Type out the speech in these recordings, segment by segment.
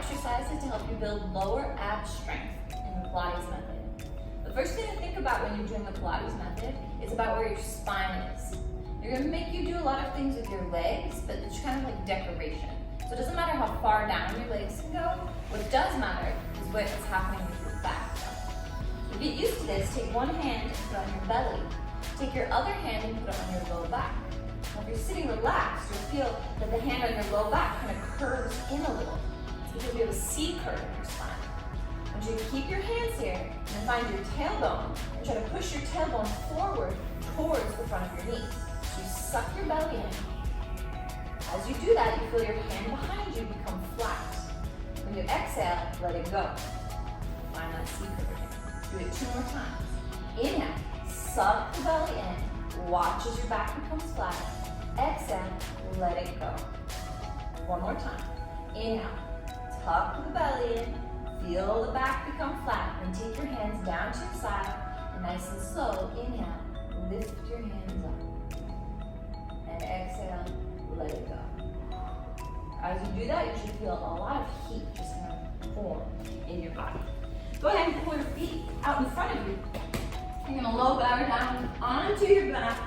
exercises to help you build lower ab strength in the Pilates method. The first thing to think about when you're doing the Pilates method is about where your spine is. They're going to make you do a lot of things with your legs, but it's kind of like decoration. So it doesn't matter how far down your legs can go. What does matter is what's happening with your back. To get used to this, take one hand and put it on your belly. Take your other hand and put it on your low back. Now, if you're sitting relaxed, you'll feel that the hand on your low back kind of curves in a little. It's because you have a C curve in your spine. I want you to keep your hands here and then find your tailbone and try to push your tailbone forward towards the front of your knees. So you suck your belly in. As you do that, you feel your hand behind you become flat. When you exhale, let it go. Find that C curve again. Do it 2 more times. Inhale, suck the belly in. Watch as your back becomes flat. Exhale, let it go. 1 more time. Inhale, tuck the belly in. Feel the back become flat. Then take your hands down to your side. And nice and slow, inhale, lift your hands up. And exhale, let it go. As you do that, you should feel a lot of heat just kind of form in your body. Go ahead and pull your feet out in front of you. You're going to low bow down onto your back.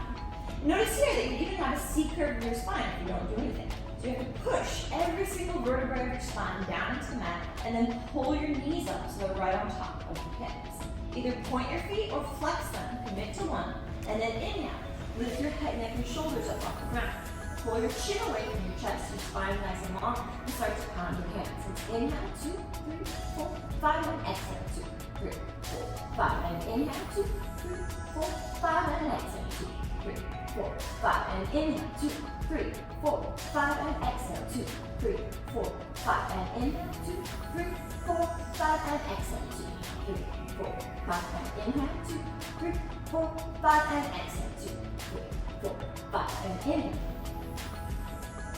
Notice here that you even have a C curve in your spine if you don't do anything. So you have to push every single vertebrae of your spine down into the mat and then pull your knees up so they're right on top of your hips. Either point your feet or flex them, commit to one, and then inhale. Lift your head, neck, and shoulders up off the ground. Pull your chin away from your chest, your spine nice and long, and start to pound your hands. So inhale, 2, 3, 4, 5, and exhale, 2, 3, 4, 5, and inhale, 2, 3, 4, 5, and exhale, 2, 3, 4, 5, and inhale, 2, 3, 4, 5, and exhale, 2, 3, 4, 5, and inhale, 2, 3, 4, 5, and exhale, 2, 3, 4, 5, and inhale, 2, 3, 4, 5, and exhale, 2, 3, 4, 5, and inhale.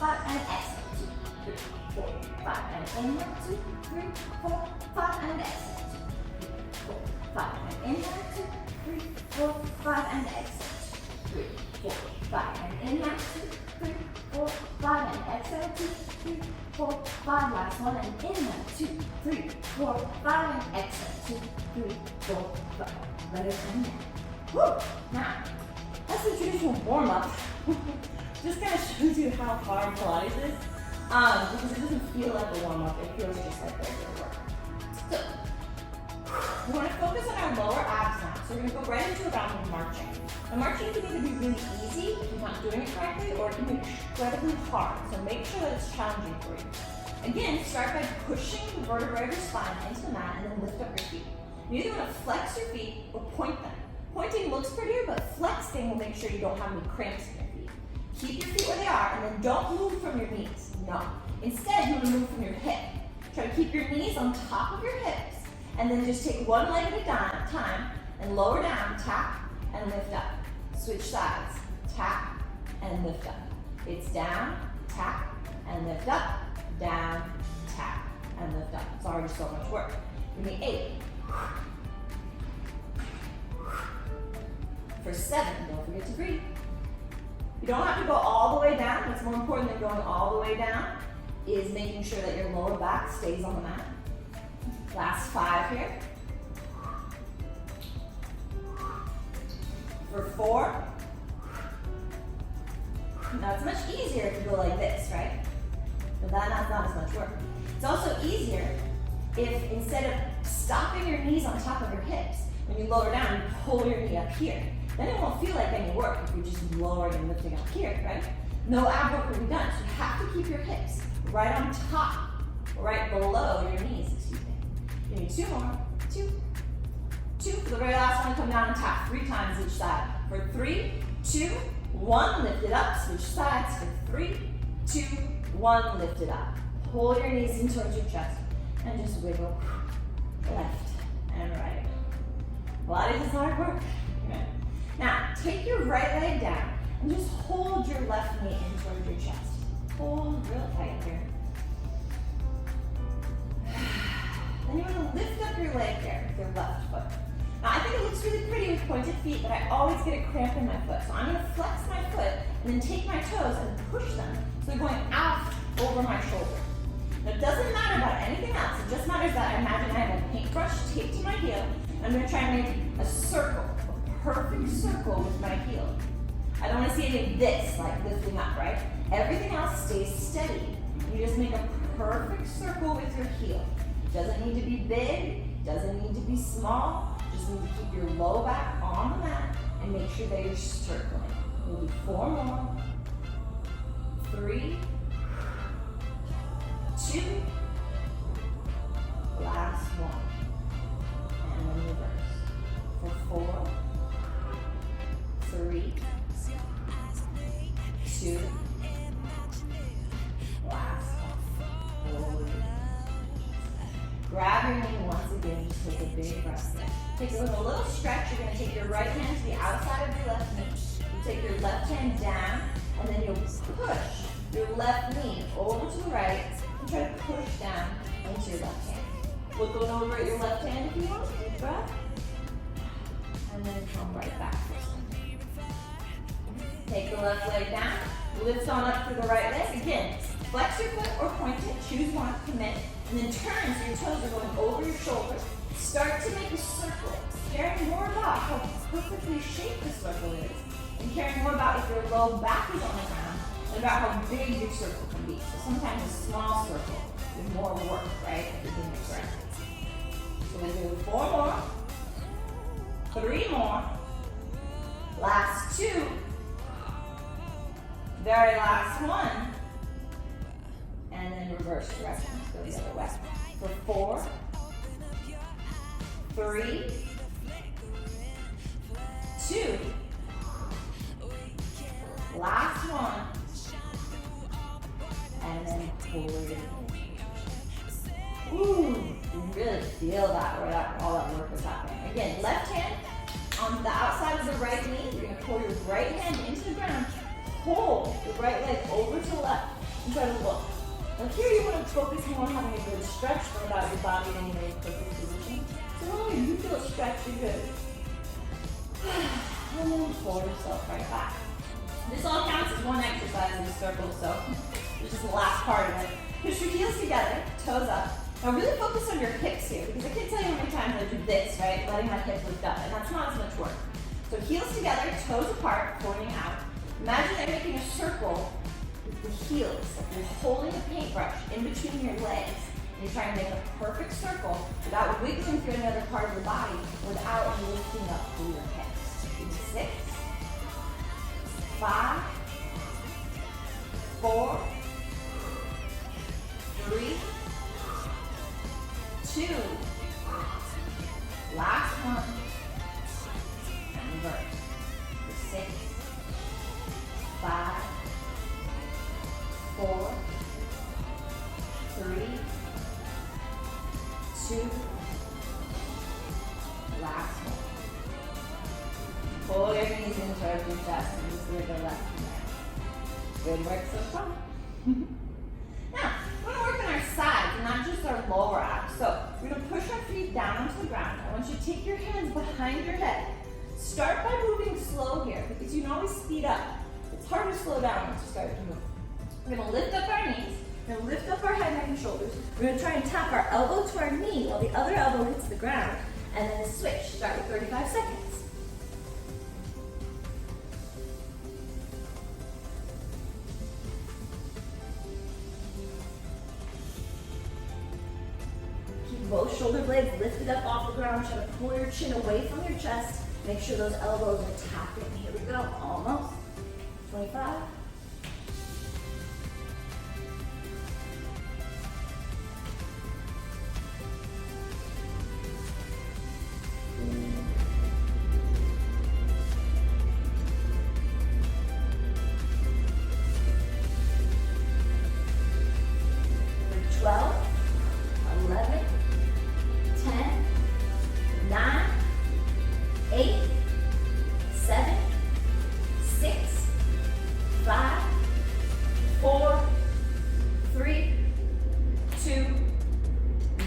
5 and exhale, 2, 3, 4, 5, and inhale, 2, 3, 4, 5, and exhale, 2, 3, 4, 5, and inhale, 2, 3, 4, 5, and exhale, 2, 3, 4, 5, and inhale, 2, 3, 4, 5, and exhale, 2, 3, 4, 5, last one, and inhale, 2, 3, 4, 5, and exhale, 2, 3, 4, 5. Let it come down. Woo! Now, that's the traditional warm-up. Just kind of shows you how hard Pilates is, because it doesn't feel like a warm-up, it feels just like regular work. So, we're going to focus on our lower abs now, so we're going to go right into a round of marching. Now, marching can either be really easy if you're not doing it correctly, or it can be incredibly hard, so make sure that it's challenging for you. Again, start by pushing the vertebrae of your spine into the mat and then lift up your feet. You either want to flex your feet or point them. Pointing looks prettier, but flexing will make sure you don't have any cramps in your feet. Keep your feet where they are, and then don't move from your knees. No. Instead, you want to move from your hip. Try to keep your knees on top of your hips, and then just take one leg at a time, and lower down, tap, and lift up. Switch sides, tap, and lift up. It's down, tap, and lift up, down, tap, and lift up. It's already so much work. Give me 8. For 7, don't forget to breathe. You don't have to go all the way down. What's more important than going all the way down is making sure that your lower back stays on the mat. Last 5 here. For 4. Now it's much easier if you go like this, right? But that's not as much work. It's also easier if instead of stopping your knees on top of your hips, when you lower down, you pull your knee up here. Then it won't feel like any work if you're just lowering and lifting up here, right? No ab work will be done. So you have to keep your hips right on top, right below your knees, excuse me. Give me 2 more. 2. 2. For the very last one, come down and tap 3 times each side. For 3, 2, 1, lift it up. Switch sides. For 3, 2, 1, lift it up. Pull your knees in towards your chest and just wiggle left and right. Pilates is hard work. Okay. Now, take your right leg down and just hold your left knee in towards your chest. Hold real tight here. Then you want to lift up your leg there with your left foot. Now, I think it looks really pretty with pointed feet, but I always get a cramp in my foot. So I'm going to flex my foot and then take my toes and push them so they're going out over my shoulder. It doesn't matter about anything else. It just matters that I imagine I have a paintbrush taped to my heel. I'm going to try and make a circle, a perfect circle with my heel. I don't want to see any of this, like lifting up, right? Everything else stays steady. You just make a perfect circle with your heel. Doesn't need to be big, doesn't need to be small. Just need to keep your low back on the mat and make sure that you're circling. We'll do 4 more. 3, 2, last one. And then reverse. For 4, 3, 2, last one. Grab your knee once again, just take a big breath. Take a little stretch. You're going to take your right hand to the outside of your left knee. You take your left hand down, and then you'll push your left knee over to the right and try to push down into your left hand. Looking over at your left hand if you want. Deep breath. And then come right back. Take the left leg down. Lift on up through the right leg. Again, flex your foot or point it. Choose one. Commit. And then turn so your toes are going over your shoulders. Start to make a circle. Caring more about how perfectly shaped the circle is. And caring more about if your low back is on the ground and about how big your circle can be. So sometimes a small circle is more work, right? If you're doing it correctly. So we're going to do 4 more. 3 more. Last 2. Very last one. And then reverse direction. Go the other way. For 4, 3, 2. Last one. And then forward. Ooh, you really feel that where all that work is happening. Again, left hand on the outside of the right knee. You're going to pull your right hand into the ground. Pull the right leg over to the left and try to look. Now here you want to focus more on having a good stretch about your body in any perfect position. So when you feel a stretch, you're good. And then pull yourself right back. This all counts as one exercise in the circle, so this is the last part of it. Push your heels together, toes up. Now really focus on your hips here, because I can't tell you how many times I do this, right? Letting my hips lift up, and that's not as much work. So heels together, toes apart, pointing out. Imagine that you're making a circle with the heels, like you're holding a paintbrush in between your legs. And you're trying to make a perfect circle without wiggling through another part of the body, without lifting up through your hips. 6, 5, 4, 3, 2, last one, and reverse. 6, 5, 4, 3, 2, last one. Pull your knees in towards your chest and just lift the left and right. Good work so far. Now, we're going to work on our sides and not just our lower abs. So we're going to push our feet down onto the ground. I want you to take your hands behind your head. Start by moving slow here because you can always speed up. It's hard to slow down once you start to move. We're going to lift up our knees. We're going to lift up our head, neck, and shoulders. We're going to try and tap our elbow to our knee while the other elbow hits the ground. And then switch. Start with 35 seconds. Both shoulder blades lifted up off the ground. Try to pull your chin away from your chest. Make sure those elbows are tapped in. Here we go. Almost. 25. For 12. 11. 10, 9, 8, 7, 6, 5, 4, 3, 2,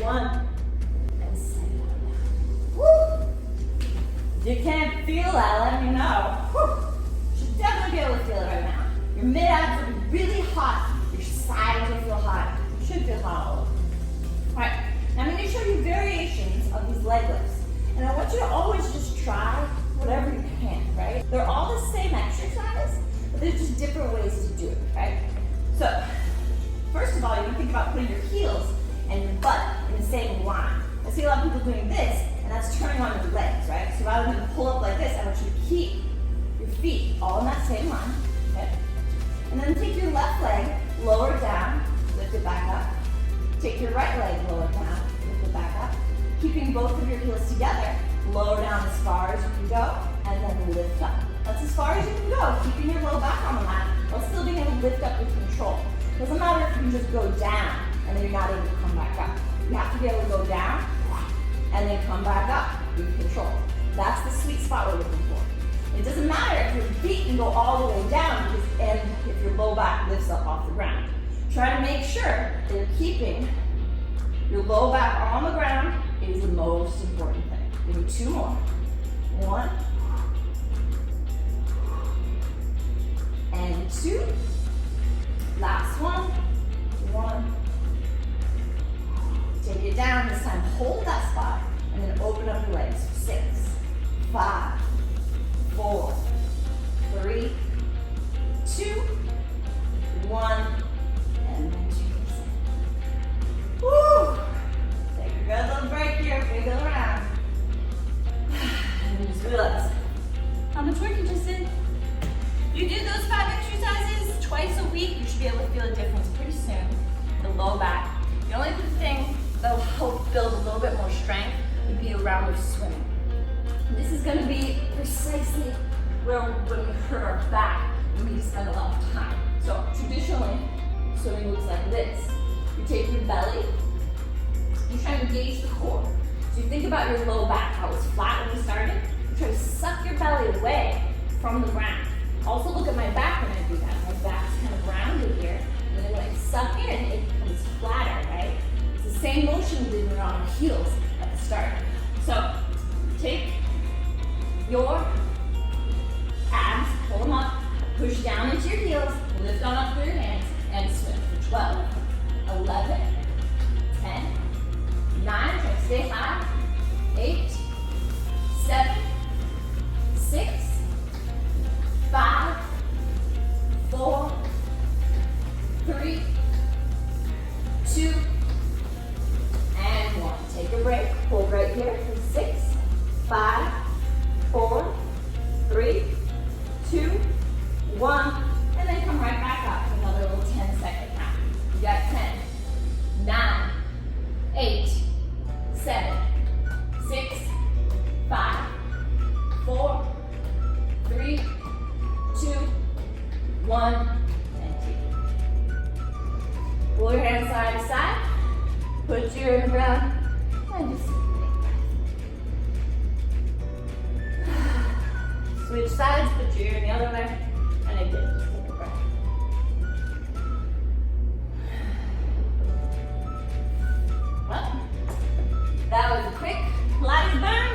1, and set it down. Woo! If you can't feel that, let me know. Woo! You should definitely be able to feel it right now. Your mid-abs will be really hot. Your sides will feel hot. You should feel hot all about putting your heels and your butt in the same line. I see a lot of people doing this, and that's turning on your legs, right? So rather than pull up like this, I want you to keep your feet all in that same line, okay? And then take your left leg, lower down, lift it back up. Take your right leg, lower down, lift it back up. Keeping both of your heels together, lower down as far as you can go, and then lift up. That's as far as you can go, keeping your low back on the mat, while still being able to lift up with control. Doesn't matter if you can just go down, and then you're not able to come back up. You have to be able to go down, and then come back up with control. That's the sweet spot we're looking for. It doesn't matter if your feet can go all the way down, and if your low back lifts up off the ground. Try to make sure that you're keeping your low back on the ground is the most important thing. Give me 2 more. 1. And 2. Last one. 1. Take it down. This time hold that spot and then open up your legs. 6, 5, 4, 3, 2, 1. And then 2. Woo! Take a good little break here. Wiggle around. And just realize how much work you just did. You do those 5 exercises twice a week, you should be able to feel a difference pretty soon. The low back. The only thing that will help build a little bit more strength would be around your swimming. This is going to be precisely where when we hurt our back, we need to spend a lot of time. So traditionally, swimming looks like this. You take your belly, you try to engage the core. So you think about your low back, how it was flat when we started. You try to suck your belly away from the ground. Also look at my back when I do that. My back's kind of rounded here. And then when I suck in, it becomes flatter, right? It's the same motion we did when we were on our heels at the start. So take your abs, pull them up, push down into your heels, lift on up through your hands, and swim for 12, 11, 10, 9, try to stay high, 8, 7, 6, 5, 4, 3, 2, and 1. Take a break. Hold right here for 6, 5, 4, 3, 2, 1, and then come right back up for another little 10-second count. You got 10, 9, 8, 7, 6, 5, 4, 3, 2, 1, and 2. Pull your hands side to side, put your ear in the ground, and just switch sides, put your ear in the other way, and again, just take a breath. Well, that was a quick Pilates burn.